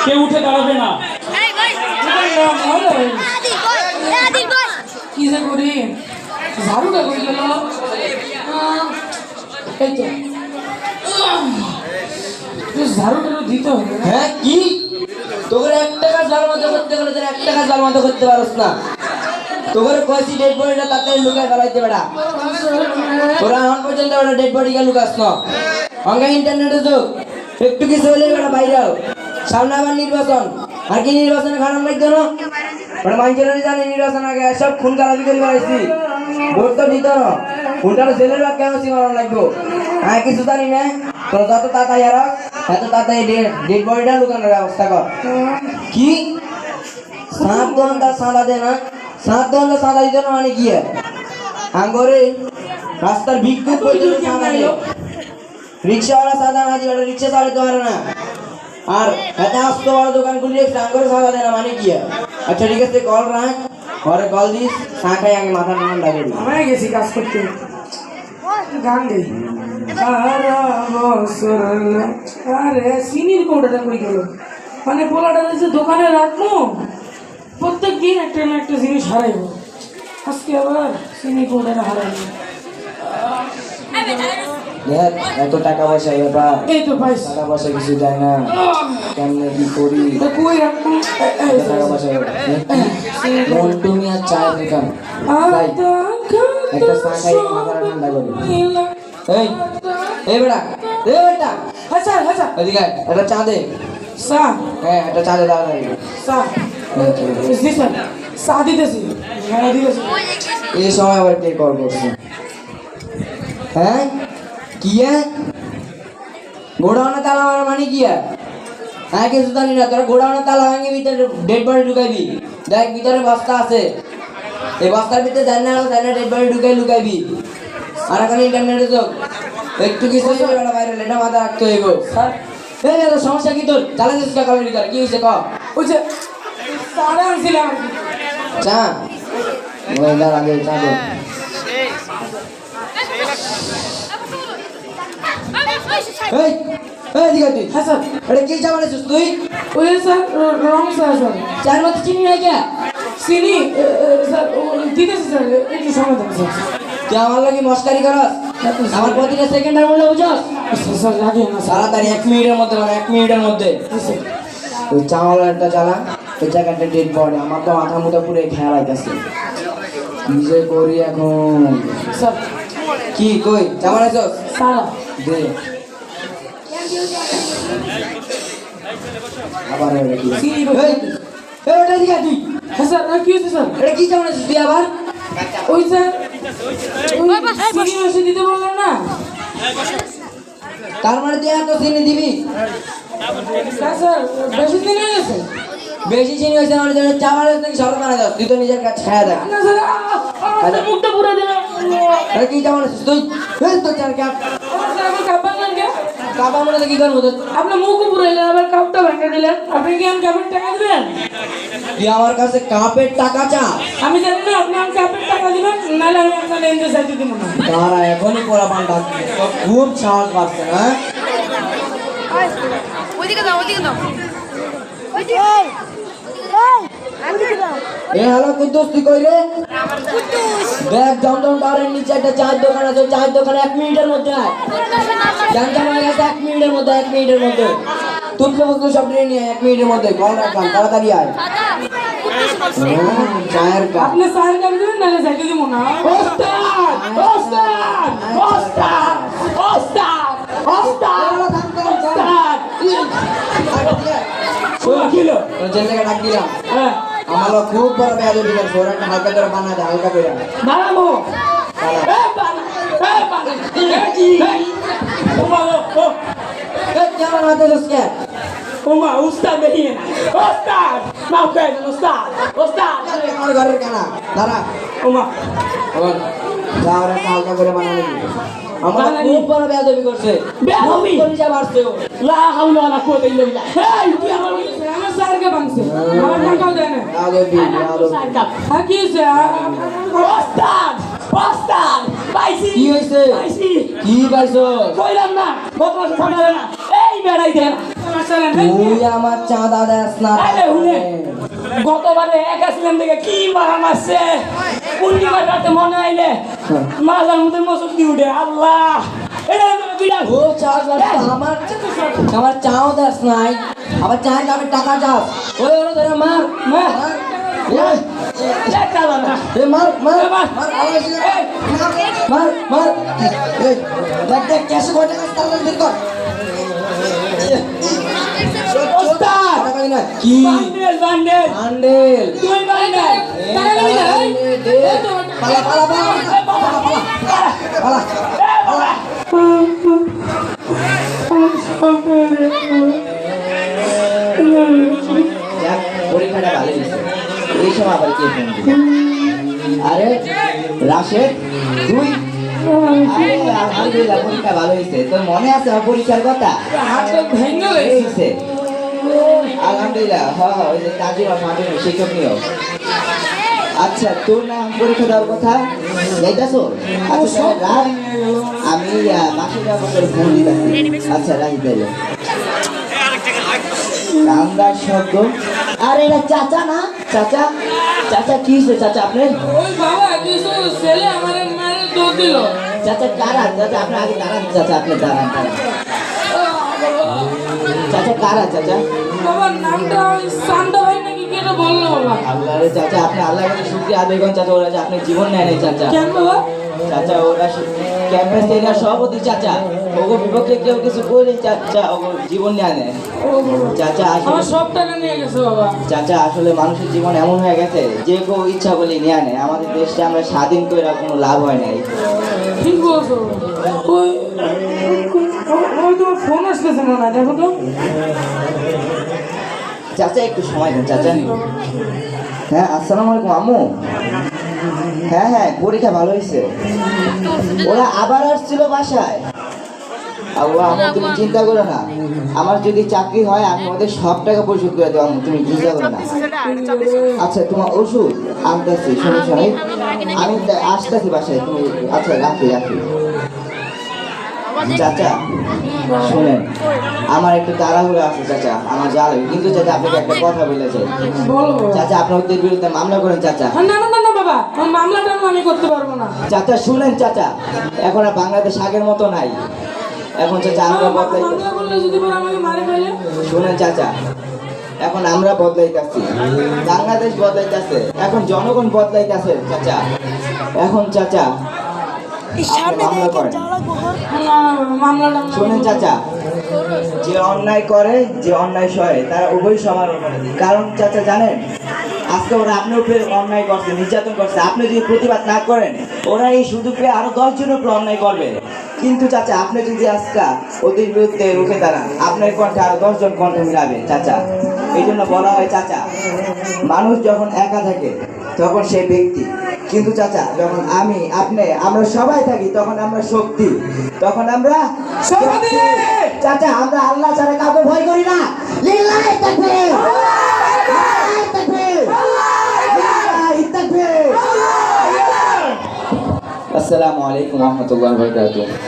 কেউ উঠে দাঁড়াবে না। কি যে করি, ঝাড়ুটা কই গেল? এই তো ঝাড়ুটা দিতে হবে। হ্যাঁ কি তোকে একটা কাজ জালমাতো করতে গেলে তোর একটা কাজ জালমাতো করতে পারস না। তোকে কয়েছি ডেড বডিটা তাড়াতাড়ি লুকায় ফেলাইতে বেড়া। তোরা এখন পর্যন্ত ওটা ডেড বডিকে লুকাস না। অঙ্গা ইন্টারনেটে যুগ, একটু কিছু হলে বেড়া ভাইরাল। সামনে আবার নির্বাচন, আর কি নির্বাচনে খারাপ লাগতো না? ওটা মানুষের জানি নির্বাচন আগে সব খুন খারাপি করে বেড়াইছি, ভোট তো দিত না। খুনটা জেলের বাদ কেন সীমারণ লাগবো? আমি কিছু জানি না। তোর যত তাড়াতাড়ি আর এত তাড়াতাড়ি ডেড বডিটা লুকানোর ব্যবস্থা কর। কি 7 ঘন্টা সাদা দে না? 7 ঘন্টা সাদা দিত না মানে কি? আঙ্গরে রাস্তার ভিক্ষুক পর্যন্ত সাদা দেয়। রিক্সাওয়ালা সাদা না দিয়ে রিক্সা চালাতে পারে না। আর এত আস্ত বড় দোকান খুলে রেখেছে, আঙ্গরে সাদা দেয় না মানে কি? আচ্ছা ঠিক আছে, কল রাখ, ঘরে কল দিস, চা খাই আগে মাথা ঠান্ডা করি। আমরা গেছি কাজ করতে, গান গাই। আরে সিনির কোটাটা কই গেল? মানে পোলাটা যে দোকানে রাখবো, প্রত্যেক দিন একটা না একটা জিনিস হারাইব। আজকে আবার সিনি কোটাটা হারাইব। দেখ এত টাকা পয়সা ব্যাপার, এই তো পাইছি। টাকা পয়সা কিছু দেয় না, কেমনে কি করি? কই রাখবো? টাকা পয়সা লোন তুমি আর চায়ের দোকান যাই, একটা চা খাই মাথা ঠান্ডা করি। এই এই বেটা, এ বেটা, আচ্ছা আচ্ছা, এদিকে আয়, একটা চা দে। চা? হ্যাঁ একটা চা দে তাড়াতাড়ি। চা দিছেন? চা দিতেছি, হ্যাঁ দিতেছি। এই সময় আবার কে কল করছে? হ্যাঁ কি গোডাউনে তালা মারা মানে কি? হ্যাঁ কিছু জানি না। তোরা গোডাউনে তালা ভাঙে ভিতরে ডেড বডি ঢুকাইবি। দেখ ভিতরে বস্তা আছে, এই বস্তার ভিতরে জানি না ডেড বডি লুকাইবি। আর এখন ইন্টারনেটে তো একটু কিছু বাইরে এটা মাথা রাখতে হইব। এই দাদা সমস্যা কি তোর? চালা দিস কলের ভিতরে কি হয়েছে ক? ওই যে চারা আনছিলাম। চা মহিলার আগে চা দে। এই এই দিকে তুই। হ্যাঁ স্যার। এটা কি চা বানাইছিস তুই? ওই স্যার রং চা স্যার। চার মধ্যে চিনি নাই কে? চিনি স্যার দিতেছি স্যার, একটু সময় দেন স্যার। তুই আমার লাগে মস্কারি করস? আমার প্রতিটা সেকেন্ডের মূল্য বুঝস? স্যার লাগে না স্যার। তাড়াতাড়ি 1 মিনিটের মধ্যে, মানে 1 মিনিটের মধ্যে ওই চাওয়ালাটা চালা, ওই জায়গাটা ডেড বডি। আমার তো মাথা মুথা পুরো খেয়াল আইতাছে, কি যে করি এখন। স্যার কি কই চা বানাইছস? সারা দে আবার এটা কি? চিনি এই এটা দিকে তুই। হ্যাঁ স্যার, কি হয়েছে স্যার? এটা কি চা বানাইছিস তুই আবার? ওই স্যার চিনি বেশি দিতে বললেন না? তার মানে তুই এত চিনি দিবি? স্যার স্যার বেশি চিনি হয়ে গেছে। বেশি চিনি হয়েছে মানে তুই চা বানাইছিস নাকি শরবত বানাইছিস? তুই তো নিজের কাছে খায়া দেখ। না স্যার, মুখটা পুরো দিন। এটা কি চা বানাইছিস তুই? এই তো চার কাপ। স্যার আমার কাপ ভাঙলেন কে? কাপ বানাতে কি করবো তোর? আপনার মুখও পুরো এলেন, আবার কাপটা ভেঙে দিলেন। আপনি কি আমি কাপের টাকা দিবেন? তুই আমার কাছে কাপের টাকা চা? আমি জানি না আপনি আমি কাপের টাকা দিবেন, নাহলে আমি আপনার এনজয় চাইতে দিব না। তারা এখনই পোড়া পান ডাকছে, তো খুব সাহস পাচ্ছে না। ওইদিকে দাও, ওইদিকে দাও। এ হ্যালো কুদ্দুস, তুই কই রে? দেখ জমজম টাওয়ারের নিচে একটা চায়ের দোকান আছে, চায়ের দোকানে 1 মিনিটের মধ্যে আয়। জমজম হয়ে গেছে 1 মিনিটের মধ্যে, 1 মিনিটের মধ্যে তুলতে বলতে সব নিয়ে নিয়ে 1 মিনিটের মধ্যে কল রাখলাম, তাড়াতাড়ি আয়। চায়ের কাপ। আপনি চায়ের কাপ দিবেন, নাহলে চাইতে দিব না। ওস্তাদ ওস্তাদ ওস্তাদ ওস্তাদ ওস্তাদ কিলো যে জায়গায় ডাক দিলাম, হ্যাঁ আমার খুব বড় বেয়াদবি করছে। ওরা একটা হালকা করে বানা দেয়, হালকা করে। বানাবো। কেমন হাতে কে? ওমা উস্তাদ দেখিয়ে না। ওস্তাদ মাফ করে দেন ওস্তাদ। ওস্তাদ আমার ঘরের কেনা দাঁড়া। ওমা যা ওরা একটা হালকা করে বানানো আমার খুব বড় বেয়াদবি করছে। বেয়াদবি? যা বাড়ছে ও। লা হাওলা ওয়ালা কুওয়াতা ইল্লা বিল্লাহ। এই তুই আমার স্যারকে ভাঙছে, আমার টাকাও দেয় না। বেয়াদবি বেয়াদবি। হ্যাঁ কি হয়েছে? ওস্তাদ ওস্তাদ পাইছি। কি হয়েছে? পাইছি। কি পাইছো? কইলাম না গত মাসে ঠান্ডা না, এই বেড়াই দেন আমার স্যার তুই আমার চাঁদা দেস না। আরে হুনে গতবারে এক আসলাম দেখে কি মারা মারছে পূর্ণিমার রাতে মনে আইলে মাজার মধ্যে মসুদ দিয়ে উঠে আল্লাহ এটা বিড়াল ও চাঁদ আমার আমার চাও দেস নাই, আবার চায় আমি টাকা চাস। ওই ওরা ধরে মার মার মার মার মার মার দেখ দেখ ক্যাশে কয় টাকা তাহলে বের কর। কি বান্ডেল আন্ডেল তুই বান্ডেল টাকা নিবি না পালা পালা পালা পালা পরীক্ষাটা ভালো হয়েছে, এই সময় আবার কে ফোন দিল? আরে রাশেদ তুই? আরে আলহামদুলিল্লাহ পরীক্ষা ভালো হয়েছে। তোর মনে আছে আমার পরীক্ষার কথা? হাতটা ভেঙে হয়েছে আলহামদুলিল্লাহ। হ্যাঁ হ্যাঁ, ওই যে কাজিমা ফাটিমা শিক্ষক নিয়োগ। আচ্ছা তোর নাম পরীক্ষা দেওয়ার কথা যাইতাছো? আচ্ছা রাখ, আমি মাসে যাওয়ার পর ফোন দিতেছি। আচ্ছা রাখি তাইলে। কান্দার শব্দ। আরে এটা চাচা না? চাচা চাচা কি হয়েছে চাচা আপনি? ওই বাবা কিছু ছেলে আমার মারে দৌড় দিল। চাচা কারা? চাচা আপনি আগে দাঁড়ান, চাচা আপনি দাঁড়ান। চাচা কারা চাচা? বাবার নামটা সান্তা ভাই নাকি কেটে বললো বাবা। আল্লাহ রে চাচা, আপনি আল্লাহর কাছে শুকরিয়া আদায় করেন চাচা। ওরা যে আপনি জীবন নেয় নাই চাচা। কেন বাবা? চাচা ওরা ক্যাম্পাস এরিয়ার সভাপতি চাচা, ওগো বিপক্ষে কেউ কিছু করলে চাচা ওগো জীবন নেয় নেয় ও বাবা, চাচা। আমার আসলে সব টাকা নিয়ে গেছে বাবা। চাচা আসলে মানুষের জীবন এমন হয়ে গেছে যে কেউ ইচ্ছা বলে নেয় নেয়। আমাদের দেশটা আমরা স্বাধীন করে কোনো লাভ হয় নাই। ঠিক বলছো। ওই ওই তোমার ফোন আসতেছে মনে হয়, দেখো তো। চাচা একটু সময় দেন চাচা। হ্যাঁ আসসালামু আলাইকুম আম্মু। হ্যাঁ হ্যাঁ পরীক্ষা ভালো হয়েছে। ওরা আবার আসছিল বাসায়। আল্লাহ আম্মু তুমি চিন্তা করো না, আমার যদি চাকরি হয় আমি ওদের সব টাকা পরিশোধ করে দেবো আম্মু, তুমি চিন্তা করো না। আচ্ছা তোমার ওষুধ আনতেছি, সমস্যা নেই, আমি আসতেছি বাসায়। তুমি আচ্ছা রাখি রাখি। চাচা শুনেন, আমার একটু তাড়াহুড়ো আছে চাচা, আমার যা লাগে। কিন্তু চাচা আপনাকে একটা কথা বলে চাই। বলো বাবা। চাচা আপনি ওদের বিরুদ্ধে মামলা করেন চাচা। না না না না বাবা, আমার মামলাটা আমি করতে পারবো না। চাচা শুনেন চাচা, এখন আর বাংলাদেশ আগের মতো নাই। এখন চাচা আমরা বদলাই। মামলা করলে যদি পরে আমাকে মারে ফেলে? শুনেন চাচা, এখন আমরা বদলাইতেছি, বাংলাদেশ বদলাইতেছে, এখন জনগণ বদলাইতেছে চাচা। এখন চাচা আপনি মামলা করেন। না মামলাটা শোনেন চাচা, যে অন্যায় করে যে অন্যায় সহে তারা উভয় সমান। কারণ চাচা জানেন, আজকে ওরা আপনার উপরে অন্যায় করছে, নির্যাতন করছে। আপনি যদি প্রতিবাদ না করেন ওরা এই সুযোগ পেয়ে আরো 10 জনের উপরে অন্যায় করবে। কিন্তু চাচা আপনি যদি আজকে ওদের বিরুদ্ধে রুখে দাঁড়ান, আপনার কণ্ঠে আরো 10 জন কণ্ঠ মিলাবে চাচা। এই জন্য বলা হয় চাচা, মানুষ যখন একা থাকে তখন সে ব্যক্তি, কিন্তু চাচা যখন আমি আপনি আমরা সবাই থাকি তখন আমরা শক্তি, তখন আমরা শক্তি। চাচা আমরা আল্লাহ ছাড়া কাউকে ভয় করি না। লিল্লাহি তাকবীর, লিল্লাহি তাকবীর, লিল্লাহি তাকবীর। আসসালামু আলাইকুম ওয়া রাহমাতুল্লাহি ওয়া বারাকাতুহু।